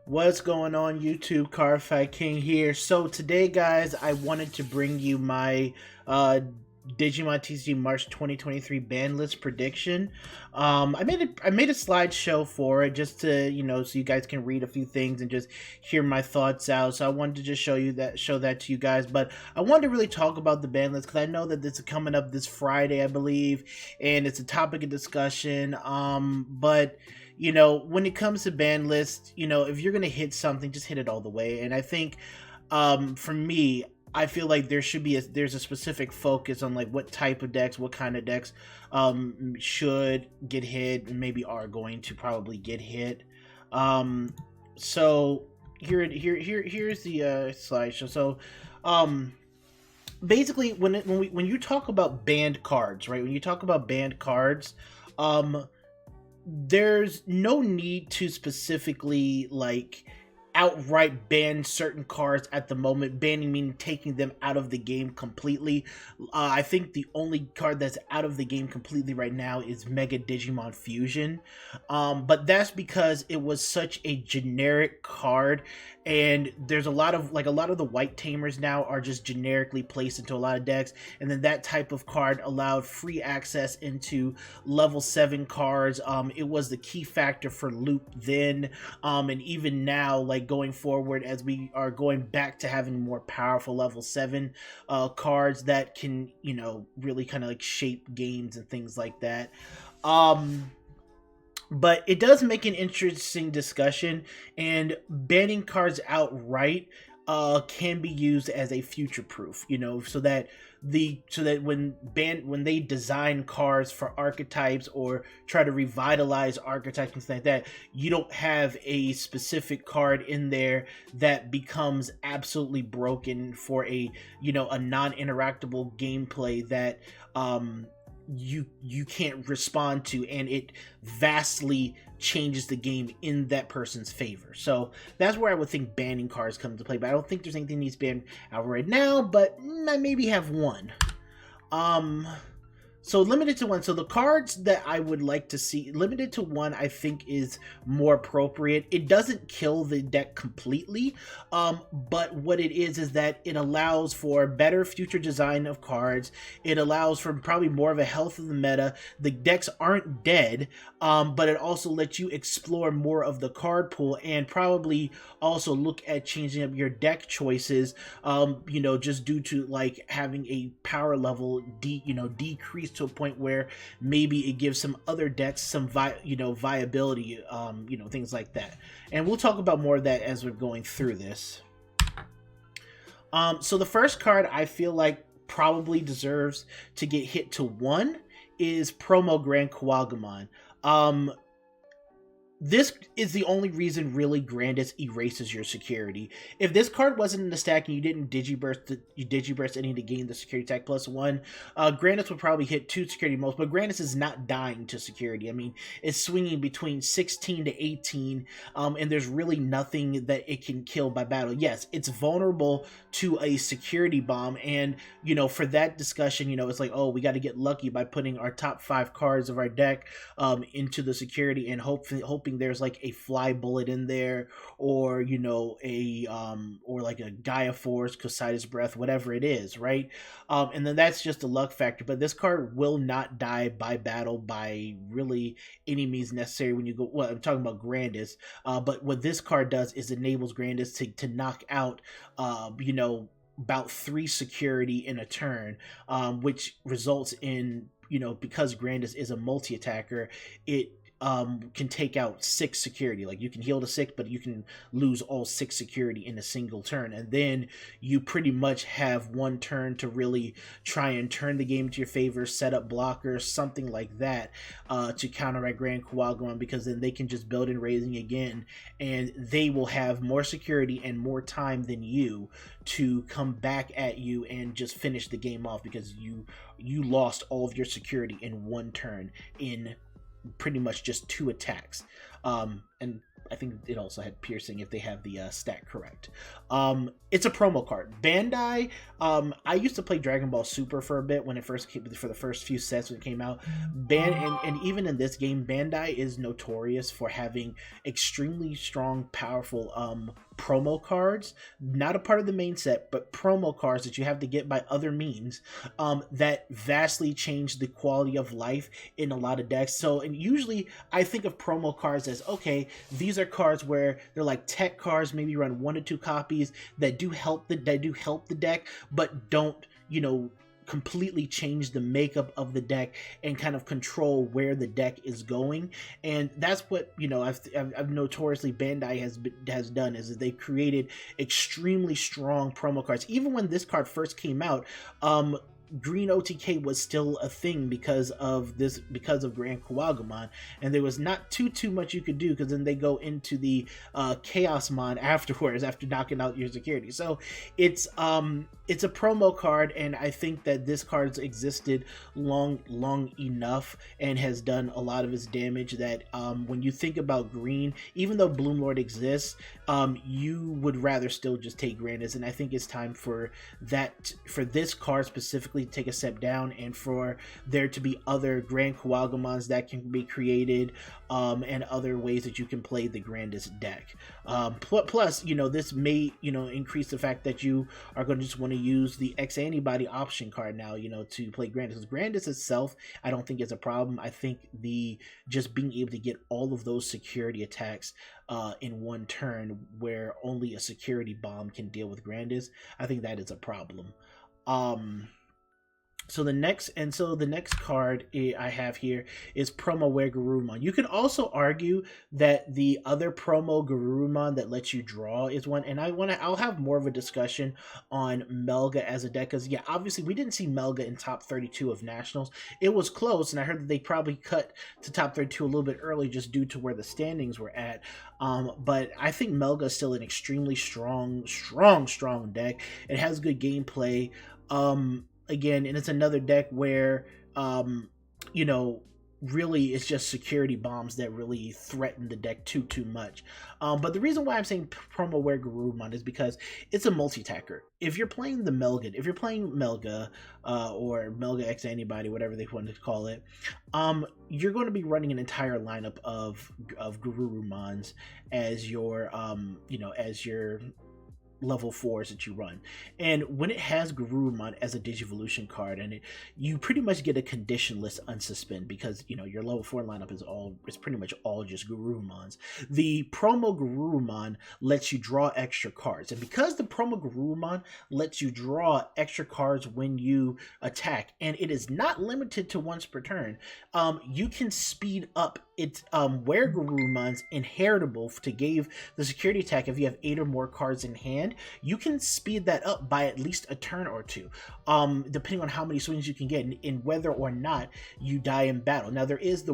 What's going on YouTube? Card Fight King here. So today guys, I wanted to bring you my Digimon TCG March 2023 ban list prediction. I made a slideshow for it just to, so you guys can read a few things and just hear my thoughts out. So I wanted to just show that to you guys, but I wanted to really talk about the ban list because I know that this is coming up this Friday, I believe, and it's a topic of discussion. But when it comes to ban lists, if you're gonna hit something, just hit it all the way. And I think, for me, I feel like there's a specific focus on like what type of decks, what kind of decks, should get hit, and maybe are going to probably get hit. So here's the slideshow. So, basically, when you talk about banned cards, right? When you talk about banned cards, there's no need to specifically like outright ban certain cards at the moment. Banning meaning taking them out of the game completely. I think the only card that's out of the game completely right now is Mega Digimon Fusion, but that's because it was such a generic card, and there's a lot of the white tamers now are just generically placed into a lot of decks, and then that type of card allowed free access into level 7 cards. It was the key factor for Loop then, and even now, like going forward, as we are going back to having more powerful level 7 cards that can really kind of like shape games and things like that. But it does make an interesting discussion, and banning cards outright can be used as a future proof, so that when they design cards for archetypes or try to revitalize archetypes and things like that, you don't have a specific card in there that becomes absolutely broken for a non-interactable gameplay that you can't respond to, and it vastly changes the game in that person's favor. So that's where I would think banning cards come into play, but I don't think there's anything that needs banned out right now, but I maybe have one. So limited to one. So the cards that I would like to see limited to one, I think is more appropriate. It doesn't kill the deck completely, but what it is that it allows for better future design of cards. It allows for probably more of a health of the meta. The decks aren't dead, but it also lets you explore more of the card pool, and probably also look at changing up your deck choices, just due to like having a power level decrease to a point where maybe it gives some other decks some viability, things like that. And we'll talk about more of that as we're going through this. So the first card I feel like probably deserves to get hit to 1 is Promo Grand Kuwagumon. This is the only reason really Grandis erases your security. If this card wasn't in the stack and you didn't digiburst any to gain the security attack +1, Grandis would probably hit 2 security most, but Grandis is not dying to security. I mean, it's swinging between 16 to 18, and there's really nothing that it can kill by battle. Yes, it's vulnerable to a security bomb, and for that discussion, it's like, oh, we got to get lucky by putting our top 5 cards of our deck into the security and hoping there's like a fly bullet in there, or or like a Gaia Force, Cositis Breath, whatever it is, right? And then that's just a luck factor. But this card will not die by battle by really any means necessary when you go. Well, I'm talking about Grandis, but what this card does is enables Grandis to knock out about 3 security in a turn, which results in, because Grandis is a multi-attacker, it can take out 6 security. Like, you can heal to 6, but you can lose all 6 security in a single turn, and then you pretty much have 1 turn to really try and turn the game to your favor, set up blockers, something like that, to counteract Grand Kuwagumon, because then they can just build in raising again, and they will have more security and more time than you to come back at you and just finish the game off, because you lost all of your security in 1 turn in pretty much just 2 attacks. And I think it also had piercing if they have the stat correct. It's a promo card. Bandai. I used to play Dragon Ball Super for a bit when it first came, for the first few sets when it came out. And even in this game, Bandai is notorious for having extremely strong, powerful promo cards, not a part of the main set, but promo cards that you have to get by other means, that vastly change the quality of life in a lot of decks. So, and usually I think of promo cards as, okay, these are cards where they're like tech cards, maybe run 1 to 2 copies that do help the deck, but don't, completely change the makeup of the deck and kind of control where the deck is going. And that's what I've notoriously Bandai has done, is that they've created extremely strong promo cards. Even when this card first came out, green OTK was still a thing because of Grand Kuwagumon, and there was not too much you could do, because then they go into the Chaosmon afterwards, after knocking out your security. So it's a promo card, and I think that this card's existed long enough and has done a lot of its damage that when you think about green, even though Bloomlord exists, you would rather still just take Grandis. And I think it's time for this card specifically to take a step down, and for there to be other Grand Kuwagumons that can be created, and other ways that you can play the Grandis deck. Plus, this may, increase the fact that you are going to just want to use the X Antibody option card now, to play Grandis. Because Grandis itself, I don't think is a problem. I think just being able to get all of those security attacks in one turn, where only a security bomb can deal with Grandis, I think that is a problem. So the next card I have here is Promo Gurumon. You can also argue that the other Promo Gurumon that lets you draw is one, and I'll have more of a discussion on Melga as a deck, because obviously we didn't see Melga in top 32 of Nationals. It was close, and I heard that they probably cut to top 32 a little bit early just due to where the standings were at. But I think Melga is still an extremely strong deck. It has good gameplay. Again, and it's another deck where, really it's just security bombs that really threaten the deck too much. But the reason why I'm saying Promo Gurumon is because it's a multi-tacker. If you're playing Melga, or Melga X Antibody, whatever they want to call it, you're going to be running an entire lineup of Gurumons as your, as your level 4s that you run. And when it has Gurumon as a Digivolution card, and you pretty much get a conditionless unsuspend, because your level 4 lineup is pretty much all just Gurumons. The Promo Gurumon lets you draw extra cards, and because the Promo Gurumon lets you draw extra cards when you attack, and it is not limited to once per turn, you can speed up its Gurumon's inheritable to give the security attack. If you have 8 or more cards in hand, you can speed that up by at least a turn or two, depending on how many swings you can get, and whether or not you die in battle. Now, there is the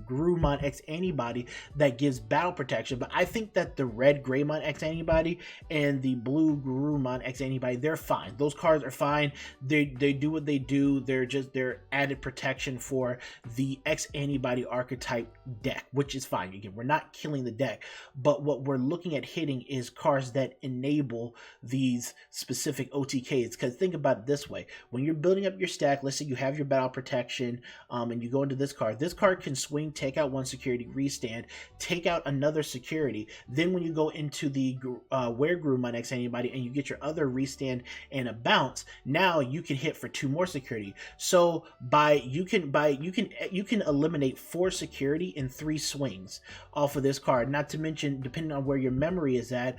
Gurumon X Antibody that gives battle protection, but I think that the red Greymon X Antibody and the blue Gurumon X Antibody, they're fine. Those cards are fine. They do what they do. They're added protection for the X Antibody archetype deck, which is fine. Again, we're not killing the deck, but what we're looking at hitting is cards that enable these specific OTKs. Because think about it this way: when you're building up your stack, let's say you have your battle protection, and you go into this card can swing, take out one security, restand, take out another security. Then when you go into the Gurumon X Antibody and you get your other restand and a bounce, now you can hit for 2 more security. So you can eliminate 4 security in 3 swings off of this card. Not to mention, depending on where your memory is at,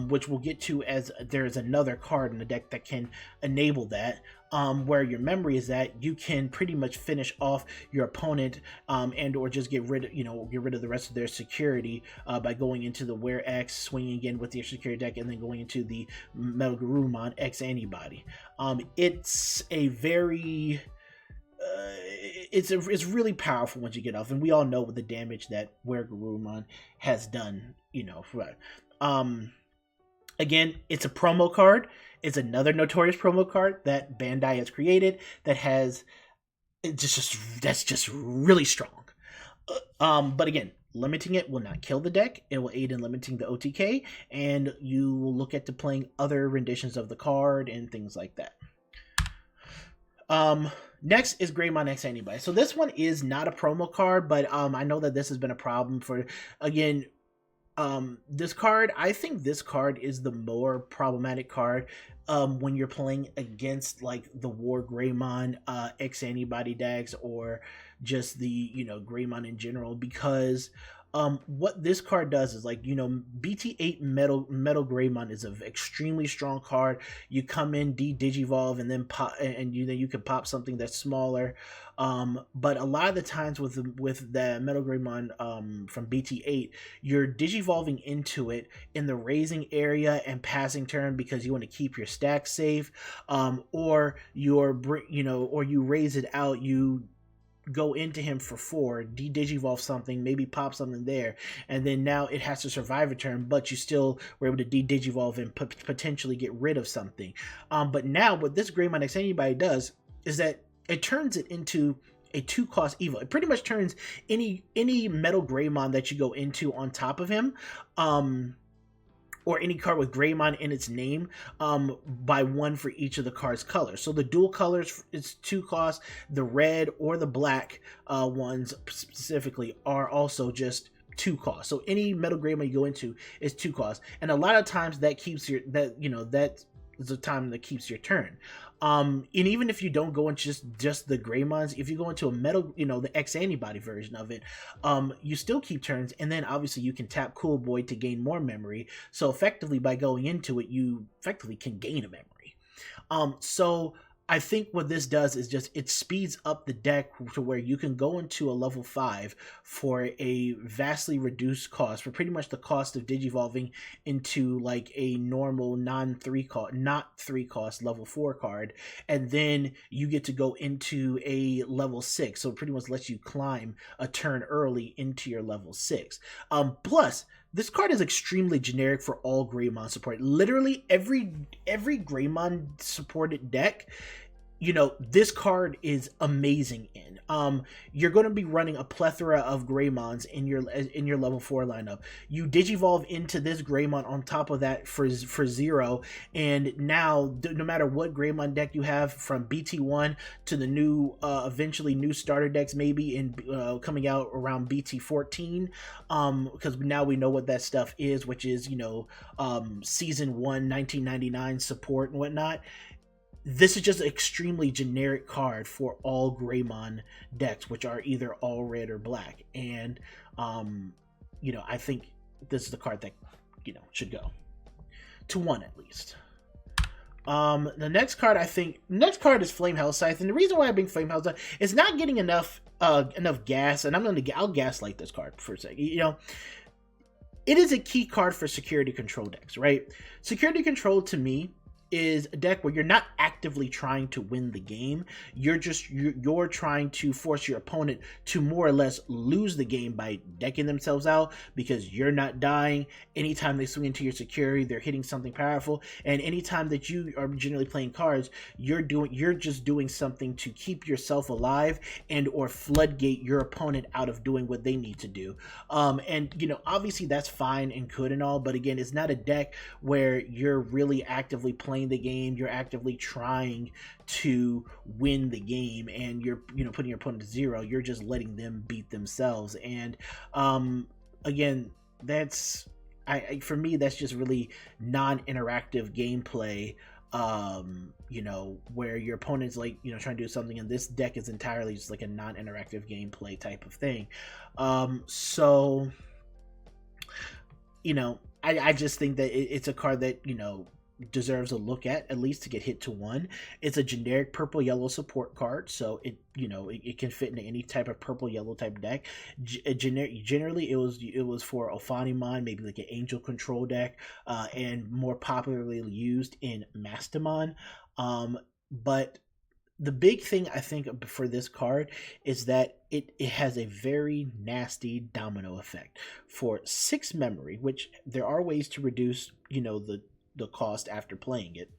which we'll get to as there's another card in the deck that can enable that, where your memory is at, you can pretty much finish off your opponent, and or just get rid of the rest of their security by going into the Were X, swinging again with your security deck, and then going into the Metal Gurumon X Antibody. It's a very it's really powerful once you get off, and we all know what the damage that Were Gurumon has done. Again, it's a promo card. It's another notorious promo card that Bandai has created that's just really strong. But again, limiting it will not kill the deck. It will aid in limiting the OTK, and you will look at to playing other renditions of the card and things like that. Next is Greymon X Antibody. So this one is not a promo card, but I know that this has been a problem for, again, this card. I think this card is the more problematic card when you're playing against like the War Greymon X Antibody decks, or just the, you know, Greymon in general, because what this card does is, like, you know, BT8 Metal Greymon is an extremely strong card. You come in, Digivolve, and then pop, and you can pop something that's smaller. But a lot of the times with the Metal Greymon from BT8, you're digivolving into it in the raising area and passing turn because you want to keep your stack safe, or or you raise it out, you go into him for 4, digivolve something, maybe pop something there, and then now it has to survive a turn, but you still were able to digivolve and potentially get rid of something. But now what this Greymon X Antibody does is that it turns it into a 2-cost evil. It pretty much turns any Metal Greymon that you go into on top of him, or any card with Greymon in its name, by 1 for each of the card's colors. So the dual colors is 2 cost. The red or the black ones specifically are also just 2 cost. So any Metal Greymon you go into is 2 cost, and a lot of times that keeps that is the time that keeps your turn. And even if you don't go into just the Greymons, if you go into a Metal, the X Antibody version of it, you still keep turns, and then obviously you can tap Cool Boy to gain more memory. So effectively, by going into it, you effectively can gain a memory. So I think what this does is just it speeds up the deck to where you can go into a level 5 for a vastly reduced cost, for pretty much the cost of digivolving into like a normal not 3 cost level 4 card, and then you get to go into a level 6, so it pretty much lets you climb a turn early into your level 6. Plus, this card is extremely generic for all Greymon support. Literally every Greymon supported deck, this card is amazing in. You're going to be running a plethora of Greymons in your level 4 lineup. You digivolve into this Greymon on top of that for 0, and now no matter what Greymon deck you have, from BT1 to the new eventually new starter decks, maybe in coming out around BT14, because now we know what that stuff is, which is season 1 1999 support and whatnot. This is just an extremely generic card for all Greymon decks, which are either all red or black. And, I think this is the card that, should go to 1 at least. The next card is Flame Hellscythe. And the reason why I bring Flame Hellscythe is not getting enough gas. And I'll gaslight this card for a second. It is a key card for security control decks, right? Security control to me is a deck where you're not actively trying to win the game. You're trying to force your opponent to more or less lose the game by decking themselves out, because you're not dying. Anytime they swing into your security, they're hitting something powerful, and anytime that you are generally playing cards, you're just doing something to keep yourself alive and or floodgate your opponent out of doing what they need to do. And obviously that's fine and good and all, but again, it's not a deck where you're really actively playing the game. You're actively trying to win the game, and you're putting your opponent to 0. You're just letting them beat themselves. And again, that's for me, that's just really non-interactive gameplay, where your opponent's like trying to do something, and this deck is entirely just like a non-interactive gameplay type of thing. So I just think that it's a card that deserves a look at least to get hit to 1. It's a generic purple yellow support card, so it can fit into any type of purple yellow type deck. Generally it was for Ophanimon, maybe like an angel control deck, and more popularly used in Mastamon. But the big thing I think for this card is that it has a very nasty domino effect. For 6 memory, which there are ways to reduce the cost after playing it,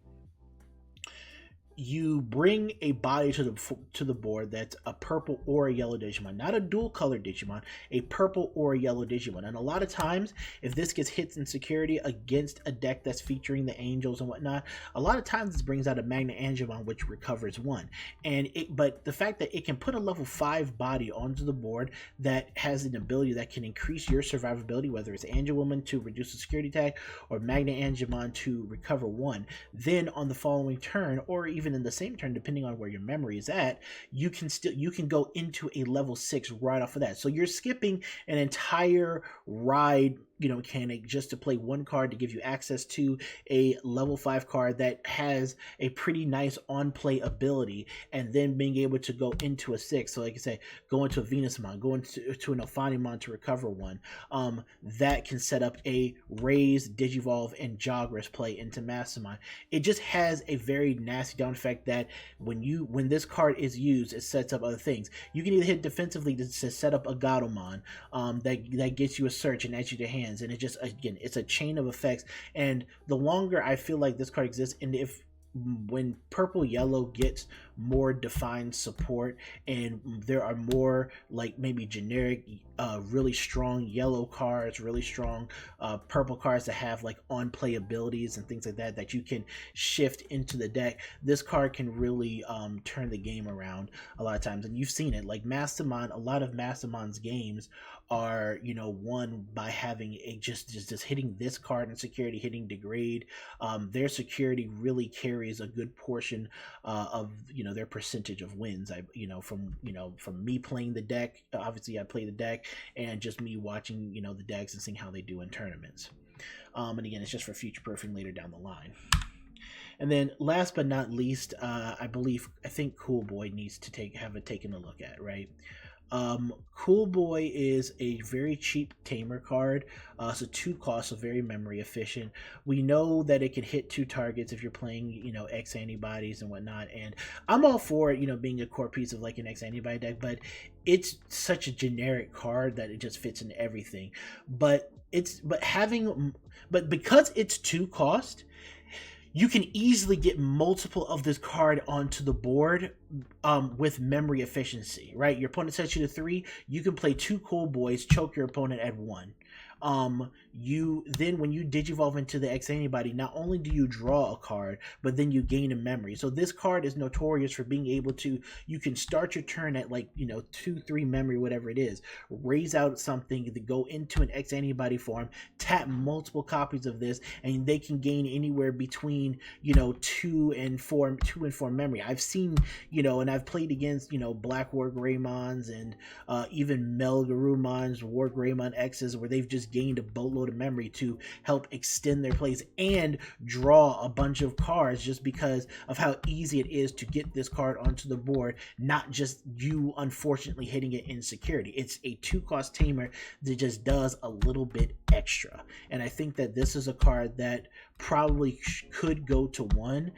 you bring a body to the board that's a purple or a yellow Digimon, not a dual color Digimon, a purple or a yellow Digimon. And a lot of times, if this gets hits in security against a deck that's featuring the angels and whatnot, a lot of times this brings out a Magna Angemon, which recovers 1. But the fact that it can put a level 5 body onto the board that has an ability that can increase your survivability, whether it's Angelwoman to reduce the security tag or Magna Angemon to recover 1, then on the following turn, or even in the same turn, depending on where your memory is at, you can go into a level 6 right off of that. So you're skipping an entire ride mechanic just to play 1 card to give you access to a level 5 card that has a pretty nice on play ability, and then being able to go into a 6. So like I say, go into a Venusmon, go into an Ophanimon to recover 1. That can set up a Raise, Digivolve, and Jogras play into Mastermind. It just has a very nasty down effect that when this card is used, it sets up other things. You can either hit defensively to set up a Gatomon that gets you a search and adds you to hand. And it just, again, it's a chain of effects. And the longer I feel like this card exists, and when purple yellow gets more defined support and there are more like maybe generic really strong yellow cards, really strong purple cards that have like on play abilities and things like that you can shift into the deck, this card can really turn the game around a lot of times. And you've seen it, like Mastermind, a lot of Mastermind's games are won by having a just hitting this card in security, hitting degrade. Their security really carries a good portion of their percentage of wins. From me playing the deck, obviously I play the deck, and just me watching the decks and seeing how they do in tournaments. And again, it's just for future proofing later down the line. And then last but not least, I think Cool Boy needs to have it taken a look at, right? Cool Boy is a very cheap tamer card. So 2 costs, so very memory efficient. We know that it can hit 2 targets if you're playing, X antibodies and whatnot. And I'm all for it, being a core piece of like an X antibody deck, but it's such a generic card that it just fits in everything. But because it's 2 cost, you can easily get multiple of this card onto the board with memory efficiency, right? Your opponent sets you to 3, you can play 2 Cool Boys, choke your opponent at 1. When you digivolve into the X antibody, not only do you draw a card, but then you gain a memory. So this card is notorious for being able to, you can start your turn at 2-3 memory, whatever it is, raise out something to go into an X antibody form, tap multiple copies of this, and they can gain anywhere between 2 and 4 memory. I've seen and I've played against Black War Greymons and even Mel Gurumons, War Greymon X's, where they've just gained a boatload of memory to help extend their plays and draw a bunch of cards just because of how easy it is to get this card onto the board, not just you unfortunately hitting it in security. It's a 2-cost tamer that just does a little bit extra. And I think that this is a card that probably could go to 1,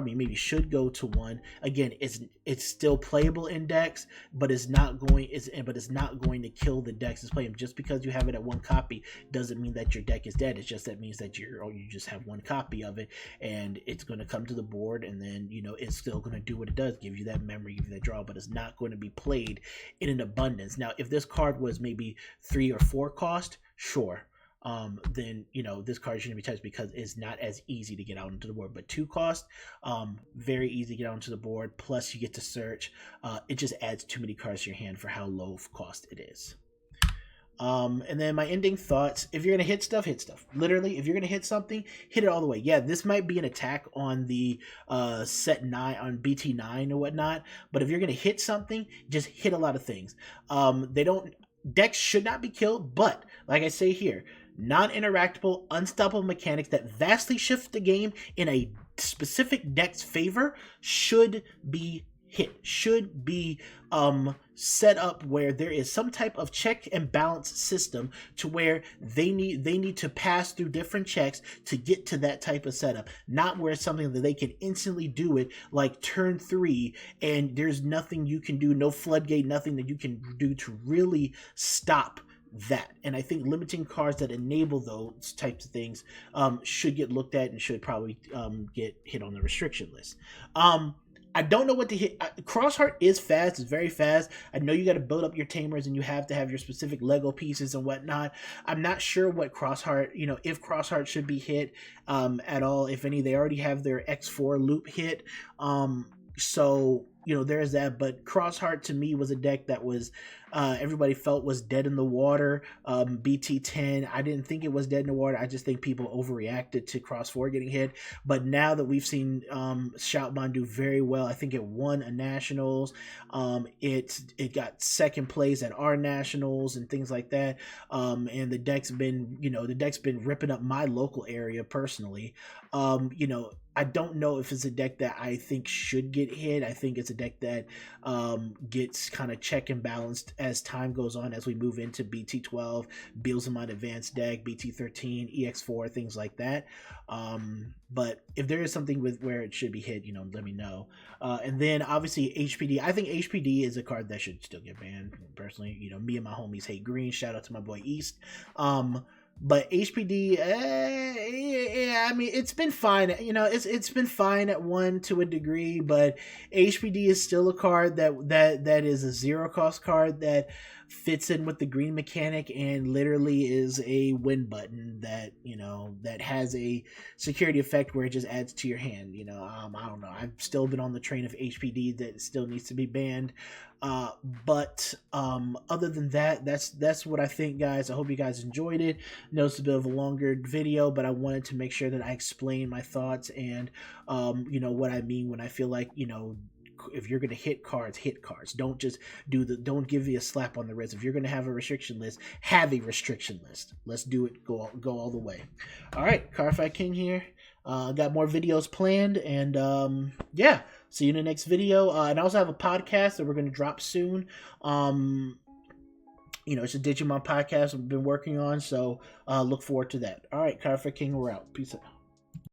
maybe should go to 1. Again, it's still playable in decks, but it's not going to kill the decks it's playing. Just because you have it at 1 copy doesn't mean that your deck is dead. It's just that means that you just have 1 copy of it, and it's going to come to the board, and then it's still going to do what it does, give you that memory, give you that draw, but it's not going to be played in an abundance. Now, if this card was maybe 3 or 4 cost, sure. Then this card shouldn't be touched because it's not as easy to get out into the board. But 2 cost, very easy to get out into the board. Plus you get to search. It just adds too many cards to your hand for how low cost it is. And then my ending thoughts: if you're gonna hit stuff, hit stuff. Literally, if you're gonna hit something, hit it all the way. Yeah, this might be an attack on the set 9 on BT9 or whatnot, but if you're gonna hit something, just hit a lot of things. Decks should not be killed, but like I say here, non-interactable, unstoppable mechanics that vastly shift the game in a specific deck's favor should be hit, should be set up where there is some type of check and balance system to where they need to pass through different checks to get to that type of setup, not where it's something that they can instantly do it like turn 3 and there's nothing you can do, no floodgate, nothing that you can do to really stop that. And I think limiting cards that enable those types of things should get looked at and should probably get hit on the restriction list. I don't know what to hit. Crossheart is fast. It's very fast. I know you got to build up your tamers and you have to have your specific Lego pieces and whatnot. I'm not sure what Crossheart, if Crossheart should be hit at all. If any, they already have their X4 loop hit. So there's that. But Crossheart to me was a deck that was everybody felt was dead in the water. BT10, I didn't think it was dead in the water. I just think people overreacted to Cross 4 getting hit. But now that we've seen Shoutmon do very well, I think it won a nationals. It got second place at our nationals and things like that. And the deck's been ripping up my local area personally. I don't know if it's a deck that I think should get hit. I think it's a deck that gets kind of check and balanced as time goes on, as we move into BT12, Beelzemon Advanced Deck, BT13, EX4, things like that. But if there is something with where it should be hit, let me know. And then obviously HPD. I think HPD is a card that should still get banned. Personally, me and my homies hate green. Shout out to my boy East. But HPD, I mean, it's been fine. It's been fine at one to a degree, but HPD is still a card that is a zero cost card that fits in with the green mechanic and literally is a win button that that has a security effect where it just adds to your hand. I don't know. I've still been on the train of HPD that still needs to be banned. But other than that, that's what I think, guys. I hope you guys enjoyed it. I know it's a bit of a longer video, but I wanted to make sure that I explain my thoughts and what I mean when I feel like if you're going to hit cards, hit cards. Don't just don't give you a slap on the wrist. If you're going to have a restriction list, have a restriction list. Let's do it. Go all the way. All right, Cardfight King here. Got more videos planned, and yeah, see you in the next video. And I also have a podcast that we're going to drop soon. It's a Digimon podcast I've been working on, so look forward to that. All right, Cardfight King, we're out. Peace out.